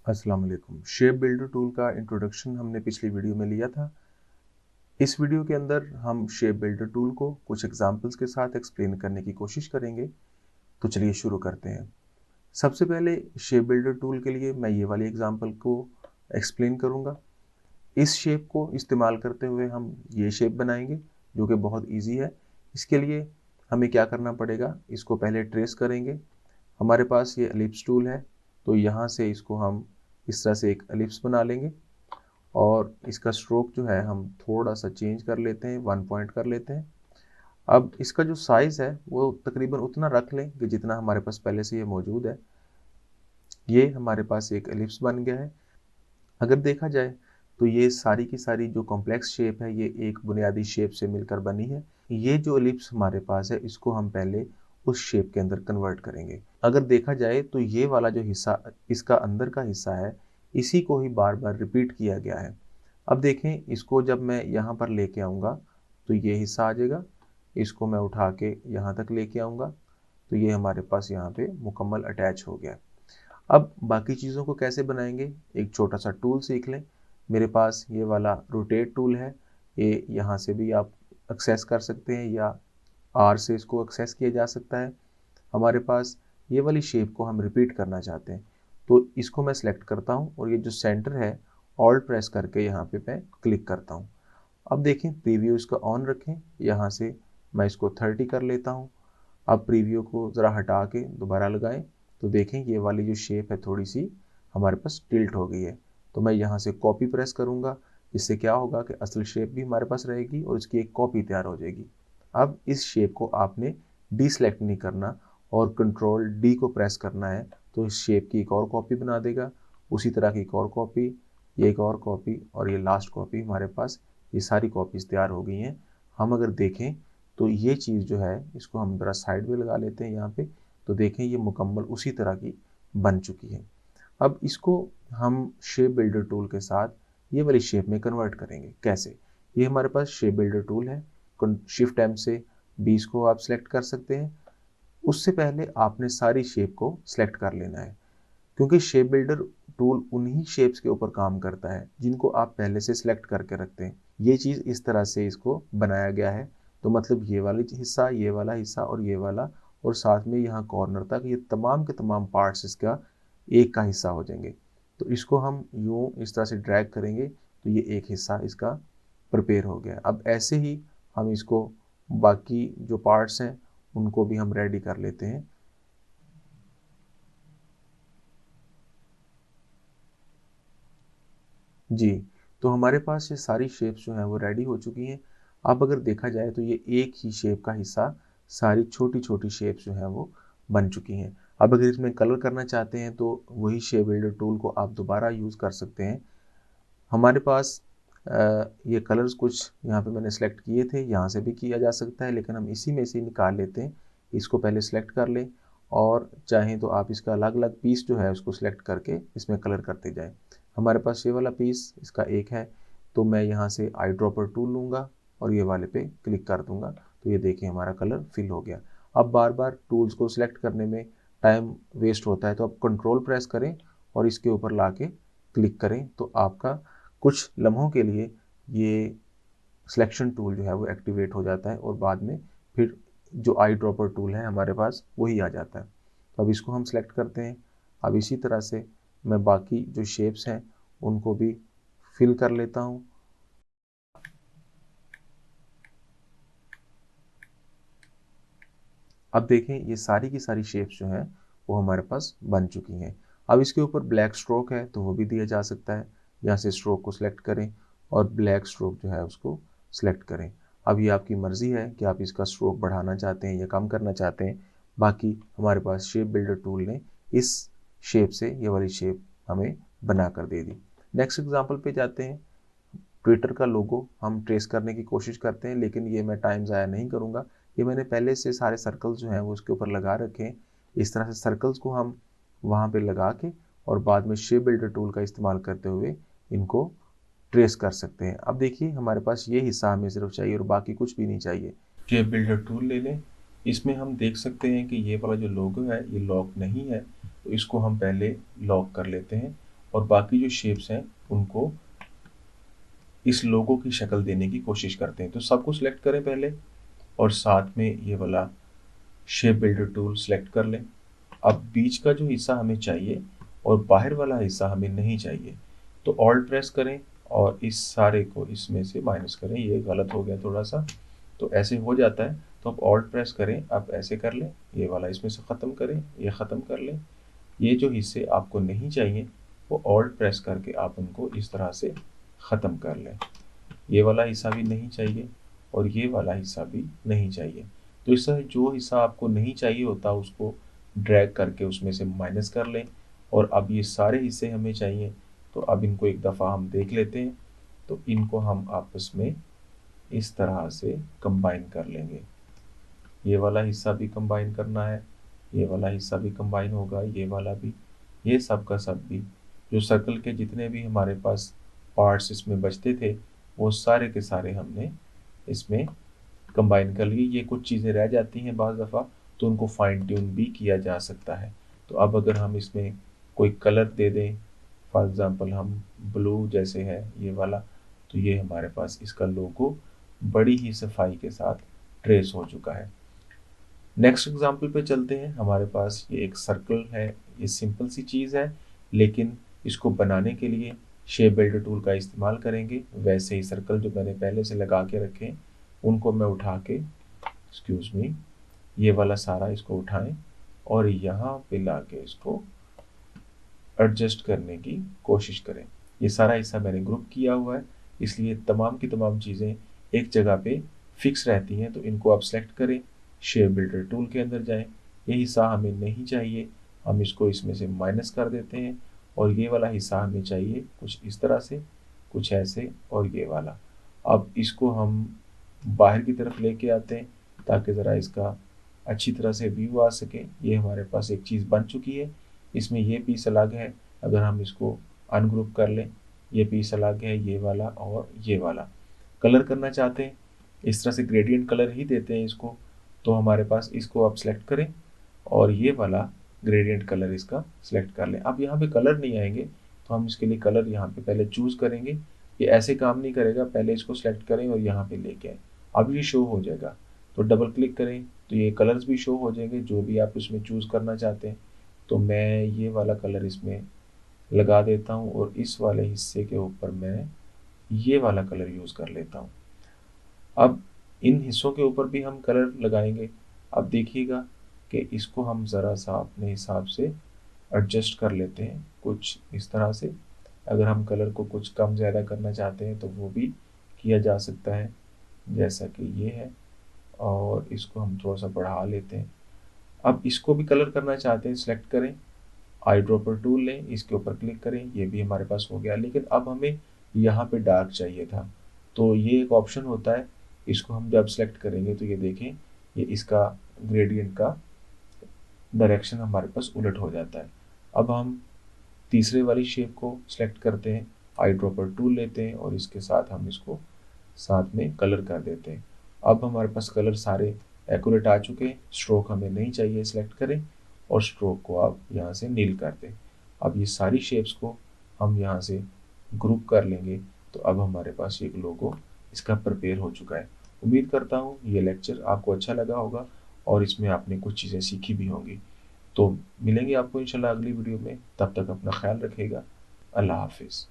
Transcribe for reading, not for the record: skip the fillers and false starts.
अस्सलाम वालेकुम। Shape builder tool का इंट्रोडक्शन हमने पिछली वीडियो में लिया था। इस वीडियो के अंदर हम शेप बिल्डर टूल को कुछ एग्जांपल्स के साथ एक्सप्लेन करने की कोशिश करेंगे। तो चलिए शुरू करते हैं। सबसे पहले शेप बिल्डर टूल के लिए मैं ये वाली एग्जांपल को एक्सप्लेन करूँगा। इस शेप को इस्तेमाल करते हुए हम ये शेप बनाएंगे जो कि बहुत ईजी है। इसके लिए हमें क्या करना पड़ेगा, इसको पहले ट्रेस करेंगे। हमारे पास ये एलिप्स टूल है, तो यहाँ से इसको हम इस तरह से एक एलिप्स बना लेंगे और इसका स्ट्रोक जो है हम थोड़ा सा चेंज कर लेते हैं, 1 पॉइंट कर लेते हैं। अब इसका जो साइज़ है वो तकरीबन उतना रख लें कि जितना हमारे पास पहले से ये मौजूद है। ये हमारे पास एक एलिप्स बन गया है। अगर देखा जाए तो ये सारी की सारी जो कॉम्प्लेक्स शेप है ये एक बुनियादी शेप से मिलकर बनी है। ये जो एलिप्स हमारे पास है इसको हम पहले उस शेप के अंदर कन्वर्ट करेंगे। अगर देखा जाए तो ये वाला जो हिस्सा इसका अंदर का हिस्सा है, इसी को ही बार बार रिपीट किया गया है। अब देखें, इसको जब मैं यहाँ पर लेके आऊँगा तो ये हिस्सा आ जाएगा। इसको मैं उठा के यहाँ तक लेके आऊँगा तो ये हमारे पास यहाँ पे मुकम्मल अटैच हो गया। अब बाकी चीज़ों को कैसे बनाएंगे, एक छोटा सा टूल सीख लें। मेरे पास ये वाला रोटेट टूल है, ये यहाँ से भी आप एक्सेस कर सकते हैं या आर से इसको एक्सेस किया जा सकता है। हमारे पास ये वाली शेप को हम रिपीट करना चाहते हैं तो इसको मैं सेलेक्ट करता हूँ और ये जो सेंटर है ऑल्ट प्रेस करके यहाँ पे मैं क्लिक करता हूँ। अब देखें, प्रीव्यू इसका ऑन रखें, यहाँ से मैं इसको 30 कर लेता हूँ। अब प्रीव्यू को ज़रा हटा के दोबारा लगाएं तो देखें ये वाली जो शेप है थोड़ी सी हमारे पास टिल्ट हो गई है। तो मैं यहाँ से कॉपी प्रेस करूँगा, इससे क्या होगा कि असल शेप भी हमारे पास रहेगी और इसकी एक कॉपी तैयार हो जाएगी। अब इस शेप को आपने डीसेलेक्ट नहीं करना और कंट्रोल डी को प्रेस करना है तो इस शेप की एक और कॉपी बना देगा। उसी तरह की एक और कॉपी, ये एक और कॉपी और ये लास्ट कॉपी, हमारे पास ये सारी कॉपीज़ तैयार हो गई हैं। हम अगर देखें तो ये चीज़ जो है इसको हम ज़रा साइड में लगा लेते हैं यहाँ पे, तो देखें ये मुकम्मल उसी तरह की बन चुकी है। अब इसको हम शेप बिल्डर टूल के साथ ये वाली शेप में कन्वर्ट करेंगे। कैसे? ये हमारे पास शेप बिल्डर टूल है, शिफ्ट एम से 20 को आप सेलेक्ट कर सकते हैं। उससे पहले आपने सारी शेप को सिलेक्ट कर लेना है, क्योंकि शेप बिल्डर टूल उन्हीं शेप्स के ऊपर काम करता है जिनको आप पहले से सिलेक्ट करके रखते हैं। ये चीज़ इस तरह से इसको बनाया गया है, तो मतलब ये वाला हिस्सा, ये वाला हिस्सा और ये वाला और साथ में यहाँ कॉर्नर तक, ये तमाम के तमाम पार्ट्स इसका एक का हिस्सा हो जाएंगे। तो इसको हम यूँ इस तरह से ड्रैग करेंगे तो ये एक हिस्सा इसका प्रिपेयर हो गया। अब ऐसे ही हम इसको बाकी जो पार्ट्स हैं उनको भी हम रेडी कर लेते हैं। जी, तो हमारे पास ये सारी शेप्स जो हैं वो रेडी हो चुकी हैं। अब अगर देखा जाए तो ये एक ही शेप का हिस्सा, सारी छोटी-छोटी शेप्स जो हैं वो बन चुकी हैं। अब अगर इसमें कलर करना चाहते हैं तो वही शेप बिल्डर टूल को आप दोबारा यूज़ कर सकते हैं। हमारे पास ये कलर्स कुछ यहाँ पे मैंने सेलेक्ट किए थे, यहाँ से भी किया जा सकता है लेकिन हम इसी में से निकाल लेते हैं। इसको पहले सेलेक्ट कर लें और चाहें तो आप इसका अलग-अलग पीस जो है उसको सेलेक्ट करके इसमें कलर करते जाएँ। हमारे पास ये वाला पीस इसका एक है, तो मैं यहाँ से आई ड्रॉपर टूल लूँगा और ये वाले पे क्लिक कर दूँगा, तो ये देखिए हमारा कलर फिल हो गया। अब बार-बार टूल्स को सिलेक्ट करने में टाइम वेस्ट होता है, तो आप कंट्रोल प्रेस करें और इसके ऊपर लाके क्लिक करें तो आपका कुछ लम्हों के लिए ये सिलेक्शन टूल जो है वो एक्टिवेट हो जाता है और बाद में फिर जो आई ड्रॉपर टूल है हमारे पास वही आ जाता है। तो अब इसको हम सेलेक्ट करते हैं। अब इसी तरह से मैं बाकी जो शेप्स हैं उनको भी फिल कर लेता हूँ। अब देखें ये सारी की सारी शेप्स जो हैं वो हमारे पास बन चुकी हैं। अब इसके ऊपर ब्लैक स्ट्रोक है तो वो भी दिया जा सकता है। यहाँ से स्ट्रोक को सिलेक्ट करें और ब्लैक स्ट्रोक जो है उसको सिलेक्ट करें। अब ये आपकी मर्ज़ी है कि आप इसका स्ट्रोक बढ़ाना चाहते हैं या कम करना चाहते हैं। बाकी हमारे पास शेप बिल्डर टूल ने इस शेप से ये वाली शेप हमें बना कर दे दी। नेक्स्ट एग्जाम्पल पे जाते हैं। ट्विटर का लोगो हम ट्रेस करने की कोशिश करते हैं लेकिन ये मैं टाइम ज़ाया नहीं करूँगा। ये मैंने पहले से सारे सर्कल्स जो हैं वो उसके ऊपर लगा रखे हैं। इस तरह से सर्कल्स को हम वहाँ पे लगा के और बाद में शेप बिल्डर टूल का इस्तेमाल करते हुए इनको ट्रेस कर सकते हैं। अब देखिए हमारे पास ये हिस्सा हमें सिर्फ चाहिए और बाकी कुछ भी नहीं चाहिए। शेप बिल्डर टूल ले लें। इसमें हम देख सकते हैं कि ये वाला जो लोगो है ये लॉक नहीं है, तो इसको हम पहले लॉक कर लेते हैं और बाकी जो शेप्स हैं उनको इस लोगो की शक्ल देने की कोशिश करते हैं। तो सबको सिलेक्ट करें पहले और साथ में ये वाला शेप बिल्डर टूल सेलेक्ट कर लें। अब बीच का जो हिस्सा हमें चाहिए और बाहर वाला हिस्सा हमें नहीं चाहिए, तो ऑल्ट प्रेस करें और इस सारे को इसमें से माइनस करें। ये गलत हो गया थोड़ा सा, तो ऐसे हो जाता है। तो आप ऑल्ट प्रेस करें, आप ऐसे कर लें, ये वाला इसमें से ख़त्म करें, ये ख़त्म कर लें। ये जो हिस्से आपको नहीं चाहिए वो ऑल्ट प्रेस करके आप उनको इस तरह से ख़त्म कर लें। ये वाला हिस्सा भी नहीं चाहिए और ये वाला हिस्सा भी नहीं चाहिए। तो इस तरह जो हिस्सा आपको नहीं चाहिए होता उसको ड्रैग करके उसमें से माइनस कर लें। और अब ये सारे हिस्से हमें चाहिए, तो अब इनको एक दफ़ा हम देख लेते हैं। तो इनको हम आपस में इस तरह से कंबाइन कर लेंगे। ये वाला हिस्सा भी कंबाइन करना है, ये वाला हिस्सा भी कंबाइन होगा, ये वाला भी, ये सब का सब भी। जो सर्कल के जितने भी हमारे पास पार्ट्स इसमें बचते थे वो सारे के सारे हमने इसमें कंबाइन कर लिए। ये कुछ चीज़ें रह जाती हैं बाज़ दफ़ा, तो उनको फाइन ट्यून भी किया जा सकता है। तो अब अगर हम इसमें कोई कलर दे दें, फॉर एग्ज़ाम्पल हम ब्लू जैसे है ये वाला, तो ये हमारे पास इसका लोगो बड़ी ही सफाई के साथ ट्रेस हो चुका है। नेक्स्ट एग्जाम्पल पे चलते हैं। हमारे पास ये एक सर्कल है, ये सिंपल सी चीज़ है, लेकिन इसको बनाने के लिए शेप बिल्डर टूल का इस्तेमाल करेंगे। वैसे ही सर्कल जो मैंने पहले से लगा के रखे हैं उनको मैं उठा के, एक्सक्यूज मी, ये वाला सारा इसको उठाएं और यहाँ पे ला के इसको एडजस्ट करने की कोशिश करें। ये सारा हिस्सा मैंने ग्रुप किया हुआ है, इसलिए तमाम की तमाम चीज़ें एक जगह पे फिक्स रहती हैं। तो इनको आप सेलेक्ट करें, शेप बिल्डर टूल के अंदर जाएं। ये हिस्सा हमें नहीं चाहिए, हम इसको इसमें से माइनस कर देते हैं। और ये वाला हिस्सा हमें चाहिए कुछ इस तरह से, कुछ ऐसे, और ये वाला। अब इसको हम बाहर की तरफ लेके आते हैं ताकि ज़रा इसका अच्छी तरह से व्यू आ सके। ये हमारे पास एक चीज़ बन चुकी है। इसमें ये पीस अलग है, अगर हम इसको अनग्रुप कर लें, ये पीस अलग है, ये वाला और ये वाला। कलर करना चाहते हैं इस तरह से ग्रेडियंट कलर ही देते हैं इसको, तो हमारे पास इसको आप सेलेक्ट करें और ये वाला ग्रेडियंट कलर इसका सेलेक्ट कर लें। अब यहाँ पे कलर नहीं आएंगे, तो हम इसके लिए कलर यहाँ पे पहले चूज़ करेंगे। ये ऐसे काम नहीं करेगा, पहले इसको सेलेक्ट करें और यहाँ पे लेके आए। अब ये शो हो जाएगा, तो डबल क्लिक करें तो ये कलर्स भी शो हो जाएंगे जो भी आप इसमें चूज़ करना चाहते हैं। तो मैं ये वाला कलर इसमें लगा देता हूँ और इस वाले हिस्से के ऊपर मैं ये वाला कलर यूज़ कर लेता हूँ। अब इन हिस्सों के ऊपर भी हम कलर लगाएंगे। अब देखिएगा कि इसको हम ज़रा सा अपने हिसाब से एडजस्ट कर लेते हैं कुछ इस तरह से। अगर हम कलर को कुछ कम ज़्यादा करना चाहते हैं तो वो भी किया जा सकता है, जैसा कि ये है। और इसको हम थोड़ा सा बढ़ा लेते हैं। अब इसको भी कलर करना चाहते हैं, सिलेक्ट करें, आई ड्रॉपर टूल लें, इसके ऊपर क्लिक करें, ये भी हमारे पास हो गया। लेकिन अब हमें यहाँ पे डार्क चाहिए था, तो ये एक ऑप्शन होता है, इसको हम जब सेलेक्ट करेंगे तो ये देखें ये इसका ग्रेडियंट का डायरेक्शन हमारे पास उलट हो जाता है। अब हम तीसरे वाली शेप को सिलेक्ट करते हैं, आई ड्रॉपर टूल लेते हैं और इसके साथ हम इसको साथ में कलर कर देते हैं। अब हमारे पास कलर सारे एक्यूरेट आ चुके हैं। स्ट्रोक हमें नहीं चाहिए, सिलेक्ट करें और स्ट्रोक को आप यहाँ से नील कर दें। अब ये सारी शेप्स को हम यहाँ से ग्रुप कर लेंगे, तो अब हमारे पास एक लोगो इसका प्रिपेयर हो चुका है। उम्मीद करता हूँ ये लेक्चर आपको अच्छा लगा होगा और इसमें आपने कुछ चीज़ें सीखी भी होंगी। तो मिलेंगे आपको इंशाल्लाह अगली वीडियो में, तब तक अपना ख्याल रखिएगा। अल्लाह हाफिज़।